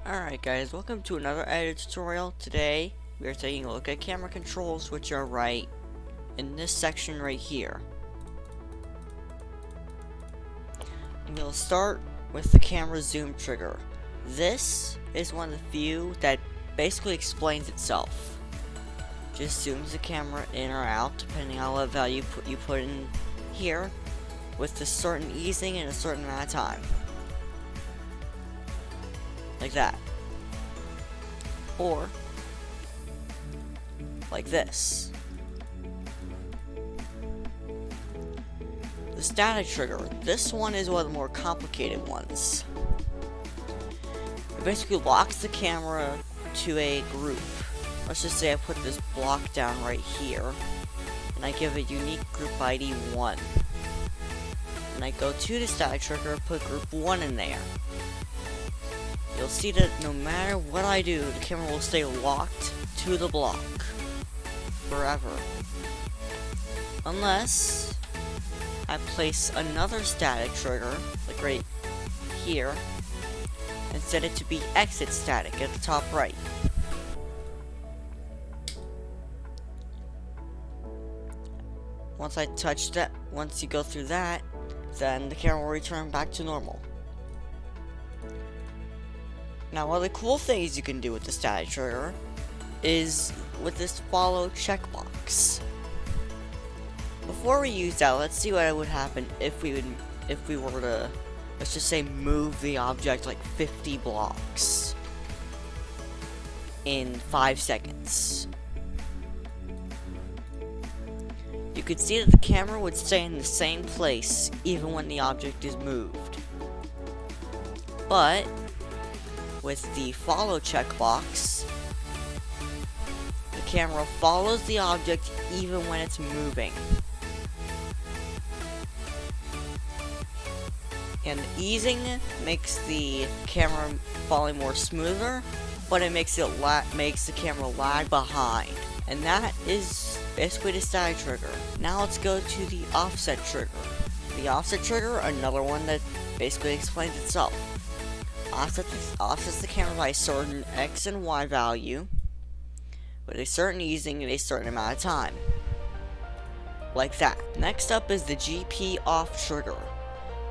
Alright guys, welcome to another edit tutorial. Today, we are taking a look at camera controls, which are right in this section right here. We'll start with the camera zoom trigger. This is one of the few that basically explains itself. Just zooms the camera in or out, depending on what value you put in here, with a certain easing in a certain amount of time. Like that. Or like this. The static trigger. This one is one of the more complicated ones. It basically locks the camera to a group. Let's just say I put this block down right here, and I give it unique group ID 1. And I go to the static trigger, put group 1 in there. You'll see that no matter what I do, the camera will stay locked to the block forever. Unless I place another static trigger, like right here, and set it to be exit static at the top right. Once I touch that, once you go through that, then the camera will return back to normal. Now, one of the cool things you can do with the static trigger is with this follow checkbox. Before we use that, let's see what would happen if we were to, let's just say, move the object like 50 blocks in 5 seconds. You could see that the camera would stay in the same place even when the object is moved. But with the follow checkbox, the camera follows the object even when it's moving. And easing makes the camera falling more smoother, but it makes the camera lag behind. And that is basically the static trigger. Now let's go to the offset trigger. The offset trigger, another one that basically explains itself. Offsets the camera by a certain X and Y value with a certain easing in a certain amount of time. Like that. Next up is the GP off trigger.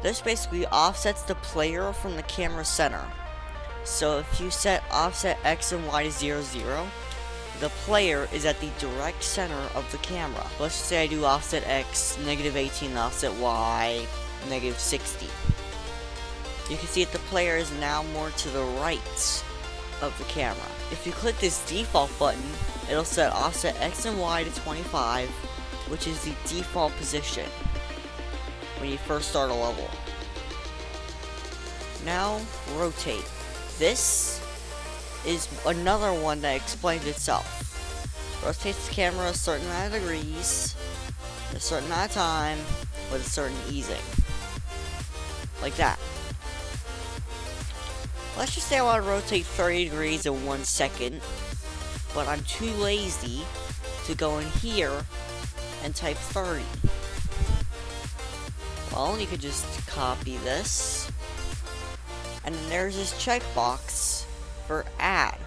This basically offsets the player from the camera center. So if you set offset X and Y to 0, 0, the player is at the direct center of the camera. Let's just say I do offset X, -18, offset Y, -60. You can see that the player is now more to the right of the camera. If you click this default button, it'll set offset X and Y to 25, which is the default position when you first start a level. Now, rotate. This is another one that explains itself. Rotates the camera a certain amount of degrees, a certain amount of time, with a certain easing. Like that. Let's just say I want to rotate 30 degrees in 1 second, but I'm too lazy to go in here and type 30. Well, you could just copy this, and then there's this checkbox for add.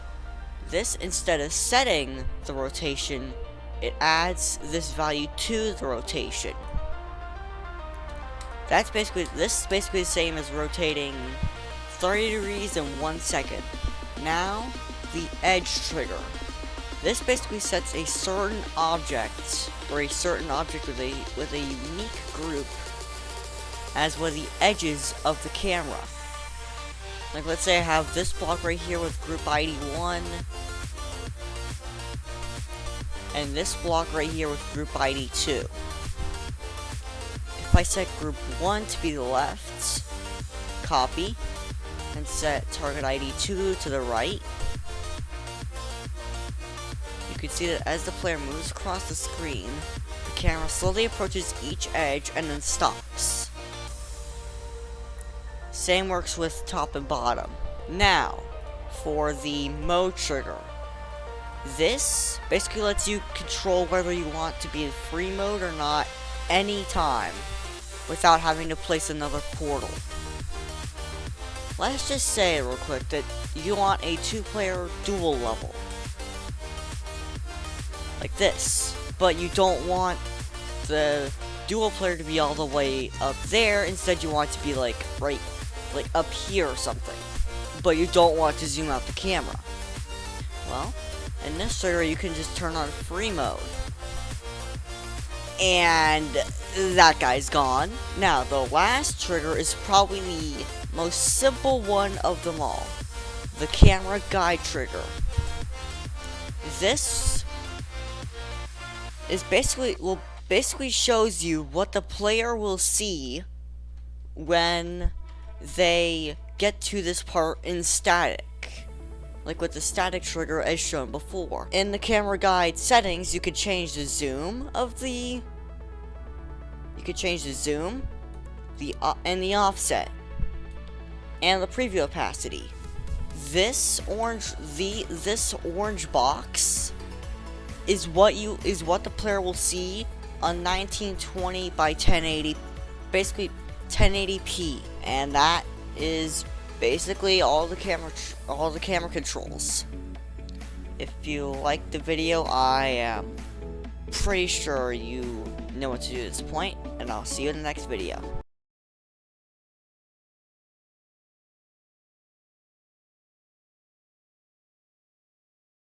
This, instead of setting the rotation, it adds this value to the rotation. This is basically the same as rotating 30 degrees in 1 second. Now, the edge trigger. This basically sets a certain object, or a certain object with a unique group, as with the edges of the camera. Like, let's say I have this block right here with group ID 1, and this block right here with group ID 2. If I set group 1 to be the left, copy, and set target ID 2 to the right, you can see that as the player moves across the screen, the camera slowly approaches each edge and then stops. Same works with top and bottom. Now, for the mode trigger. This basically lets you control whether you want to be in free mode or not anytime without having to place another portal. let's just say real quick that you want a 2-player duel level. Like this. But you don't want the dual player to be all the way up there. Instead, you want it to be like right, like up here or something. But you don't want to zoom out the camera. Well, in this trigger, you can just turn on free mode. And that guy's gone. Now, the last trigger is probably the most simple one of them all. The camera guide trigger. This is basically shows you what the player will see when they get to this part in static. Like with the static trigger as shown before. In the camera guide settings, you could change the zoom of the... You could change the zoom, and the offset, and the preview opacity. This orange box is what the player will see on 1920 by 1080, basically 1080p, and that is basically all the camera controls. If you liked the video, I am pretty sure you know what to do at this point, and I'll see you in the next video.